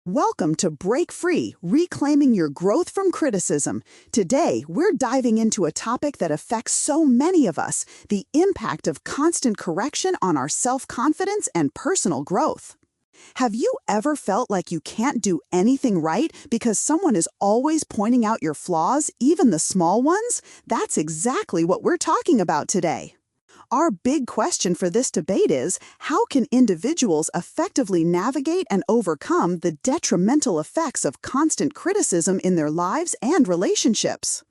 Welcome to Break Free, Reclaiming Your Growth from Criticism. Today, we're diving into a topic that affects so many of us, the impact of constant correction on our self-confidence and personal growth. Have you ever felt like you can't do anything right because someone is always pointing out your flaws, even the small ones? That's exactly what we're talking about today. Our big question for this debate is, how can individuals effectively navigate and overcome the detrimental effects of constant criticism in their lives and relationships?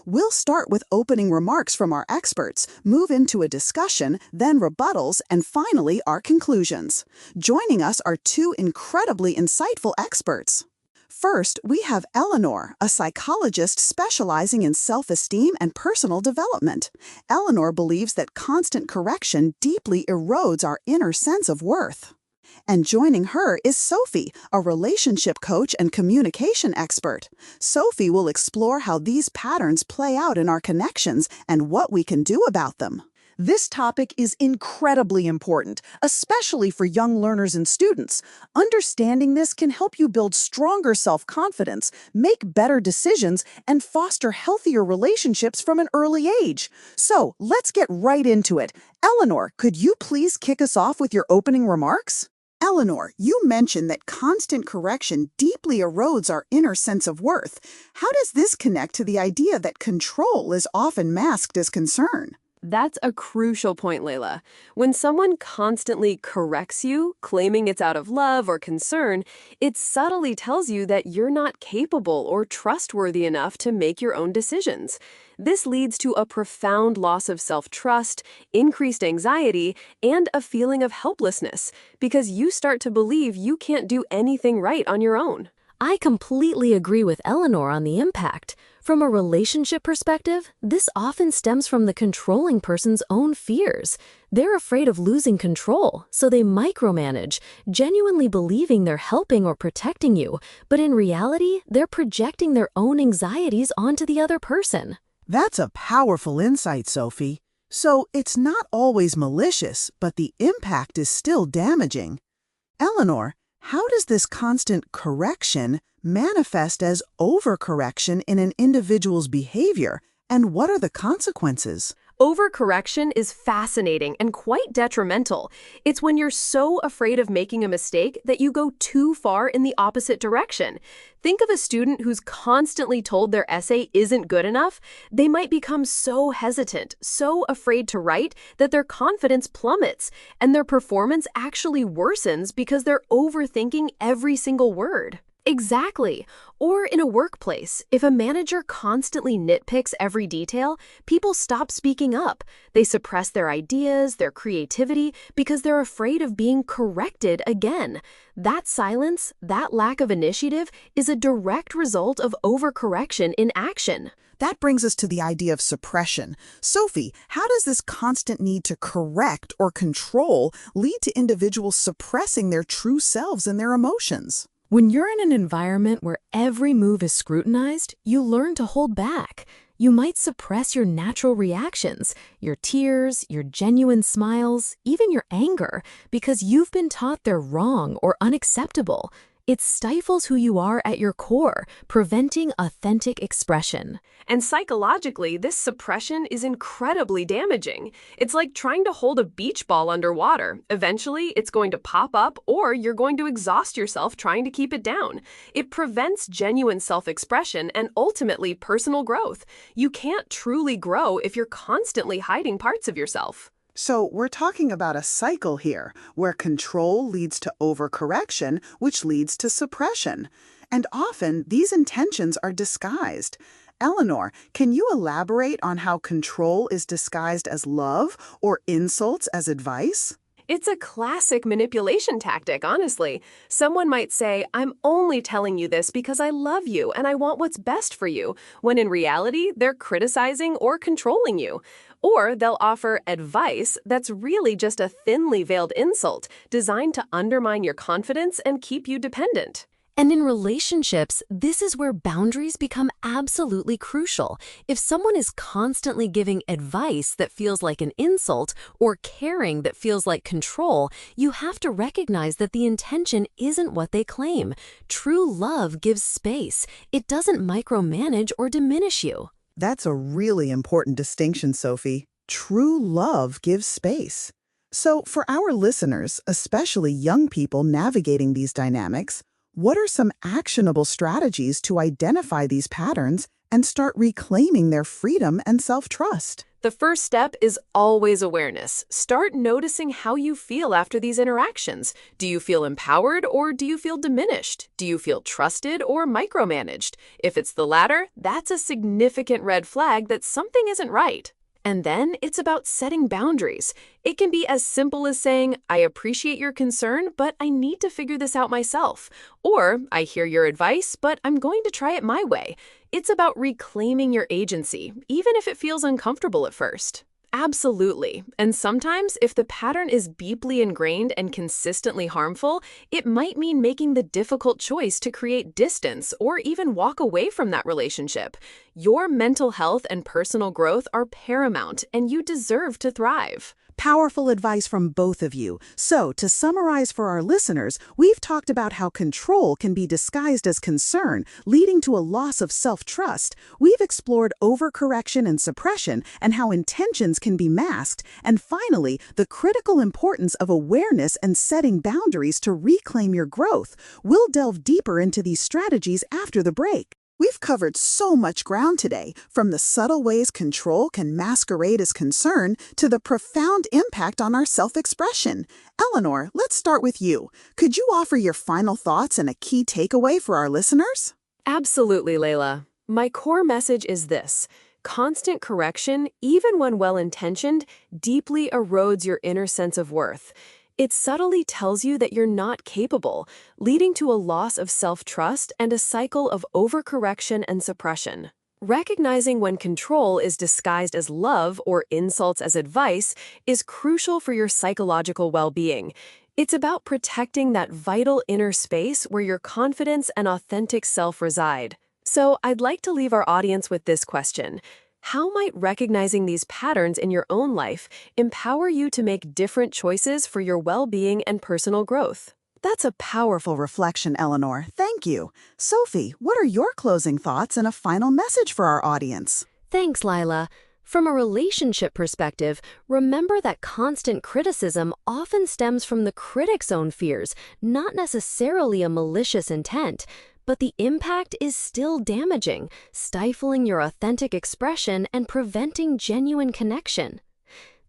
We'll start with opening remarks from our experts, move into a discussion, then rebuttals, and finally our conclusions. Joining us are two incredibly insightful experts. First, we have Eleanor, a psychologist specializing in self-esteem and personal development. Eleanor believes that constant correction deeply erodes our inner sense of worth. And joining her is Sophie, a relationship coach and communication expert. Sophie will explore how these patterns play out in our connections and what we can do about them. This topic is incredibly important, especially for young learners and students. Understanding this can help you build stronger self-confidence, make better decisions, and foster healthier relationships from an early age. So, let's get right into it. Eleanor, could you please kick us off with your opening remarks? Eleanor, you mentioned that constant correction deeply erodes our inner sense of worth. How does this connect to the idea that control is often masked as concern? That's a crucial point, Layla. When someone constantly corrects you, claiming it's out of love or concern, it subtly tells you that you're not capable or trustworthy enough to make your own decisions. This leads to a profound loss of self-trust, increased anxiety, and a feeling of helplessness, because you start to believe you can't do anything right on your own. I completely agree with Eleanor on the impact. From a relationship perspective, this often stems from the controlling person's own fears. They're afraid of losing control, so they micromanage, genuinely believing they're helping or protecting you, but in reality, they're projecting their own anxieties onto the other person. That's a powerful insight, Sophie. So it's not always malicious, but the impact is still damaging. Eleanor, how does this constant correction manifest as overcorrection in an individual's behavior, and what are the consequences? Overcorrection is fascinating and quite detrimental. It's when you're so afraid of making a mistake that you go too far in the opposite direction. Think of a student who's constantly told their essay isn't good enough. They might become so hesitant, so afraid to write, that their confidence plummets, and their performance actually worsens because they're overthinking every single word. Exactly. Or in a workplace, if a manager constantly nitpicks every detail, people stop speaking up. They suppress their ideas, their creativity, because they're afraid of being corrected again. That silence, that lack of initiative, is a direct result of overcorrection in action. That brings us to the idea of suppression. Sophie, how does this constant need to correct or control lead to individuals suppressing their true selves and their emotions? When you're in an environment where every move is scrutinized, you learn to hold back. You might suppress your natural reactions, your tears, your genuine smiles, even your anger, because you've been taught they're wrong or unacceptable. It stifles who you are at your core, preventing authentic expression. And psychologically, this suppression is incredibly damaging. It's like trying to hold a beach ball underwater. Eventually, it's going to pop up, or you're going to exhaust yourself trying to keep it down. It prevents genuine self-expression and ultimately personal growth. You can't truly grow if you're constantly hiding parts of yourself. So we're talking about a cycle here, where control leads to overcorrection, which leads to suppression. And often, these intentions are disguised. Eleanor, can you elaborate on how control is disguised as love or insults as advice? It's a classic manipulation tactic, honestly. Someone might say, "I'm only telling you this because I love you and I want what's best for you," when in reality, they're criticizing or controlling you. Or they'll offer advice that's really just a thinly veiled insult designed to undermine your confidence and keep you dependent. And in relationships, this is where boundaries become absolutely crucial. If someone is constantly giving advice that feels like an insult or caring that feels like control, you have to recognize that the intention isn't what they claim. True love gives space. It doesn't micromanage or diminish you. That's a really important distinction, Sophie. True love gives space. So, for our listeners, especially young people navigating these dynamics, what are some actionable strategies to identify these patterns and start reclaiming their freedom and self-trust? The first step is always awareness. Start noticing how you feel after these interactions. Do you feel empowered or do you feel diminished? Do you feel trusted or micromanaged? If it's the latter, that's a significant red flag that something isn't right. And then it's about setting boundaries. It can be as simple as saying, I appreciate your concern, but I need to figure this out myself. Or, I hear your advice, but I'm going to try it my way. It's about reclaiming your agency, even if it feels uncomfortable at first. Absolutely. And sometimes, if the pattern is deeply ingrained and consistently harmful, it might mean making the difficult choice to create distance or even walk away from that relationship. Your mental health and personal growth are paramount, and you deserve to thrive. Powerful advice from both of you. So, to summarize for our listeners, we've talked about how control can be disguised as concern, leading to a loss of self-trust. We've explored overcorrection and suppression and how intentions can be masked. And finally, the critical importance of awareness and setting boundaries to reclaim your growth. We'll delve deeper into these strategies after the break. We've covered so much ground today, from the subtle ways control can masquerade as concern to the profound impact on our self-expression. Eleanor, let's start with you. Could you offer your final thoughts and a key takeaway for our listeners? Absolutely, Layla. My core message is this. Constant correction, even when well-intentioned, deeply erodes your inner sense of worth. It subtly tells you that you're not capable, leading to a loss of self-trust and a cycle of overcorrection and suppression. Recognizing when control is disguised as love or insults as advice is crucial for your psychological well-being. It's about protecting that vital inner space where your confidence and authentic self reside. So I'd like to leave our audience with this question. How might recognizing these patterns in your own life empower you to make different choices for your well-being and personal growth? That's a powerful reflection, Eleanor. Thank you. Sophie, what are your closing thoughts and a final message for our audience? Thanks, Lila. From a relationship perspective, remember that constant criticism often stems from the critic's own fears, not necessarily a malicious intent. But the impact is still damaging, stifling your authentic expression and preventing genuine connection.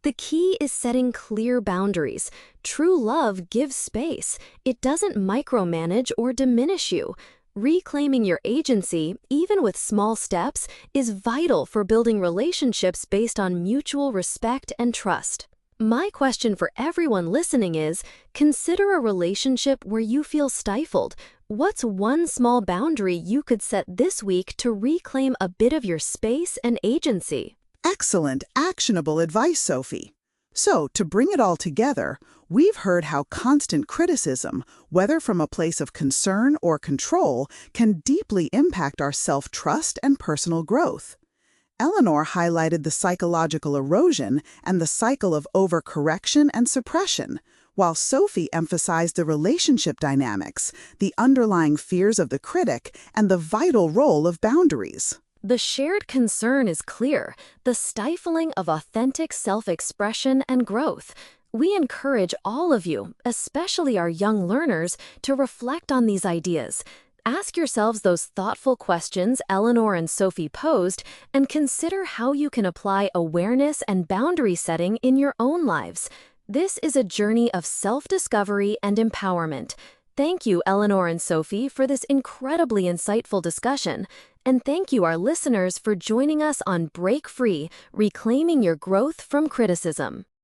The key is setting clear boundaries. True love gives space. It doesn't micromanage or diminish you. Reclaiming your agency, even with small steps, is vital for building relationships based on mutual respect and trust. My question for everyone listening is, consider a relationship where you feel stifled. What's one small boundary you could set this week to reclaim a bit of your space and agency? Excellent, actionable advice, Sophie. So, to bring it all together, we've heard how constant criticism, whether from a place of concern or control, can deeply impact our self-trust and personal growth. Eleanor highlighted the psychological erosion and the cycle of overcorrection and suppression, while Sophie emphasized the relationship dynamics, the underlying fears of the critic, and the vital role of boundaries. The shared concern is clear, the stifling of authentic self-expression and growth. We encourage all of you, especially our young learners, to reflect on these ideas. Ask yourselves those thoughtful questions Eleanor and Sophie posed, and consider how you can apply awareness and boundary setting in your own lives. This is a journey of self-discovery and empowerment. Thank you, Eleanor and Sophie, for this incredibly insightful discussion. And thank you, our listeners, for joining us on Break Free, Reclaiming Your Growth from Criticism.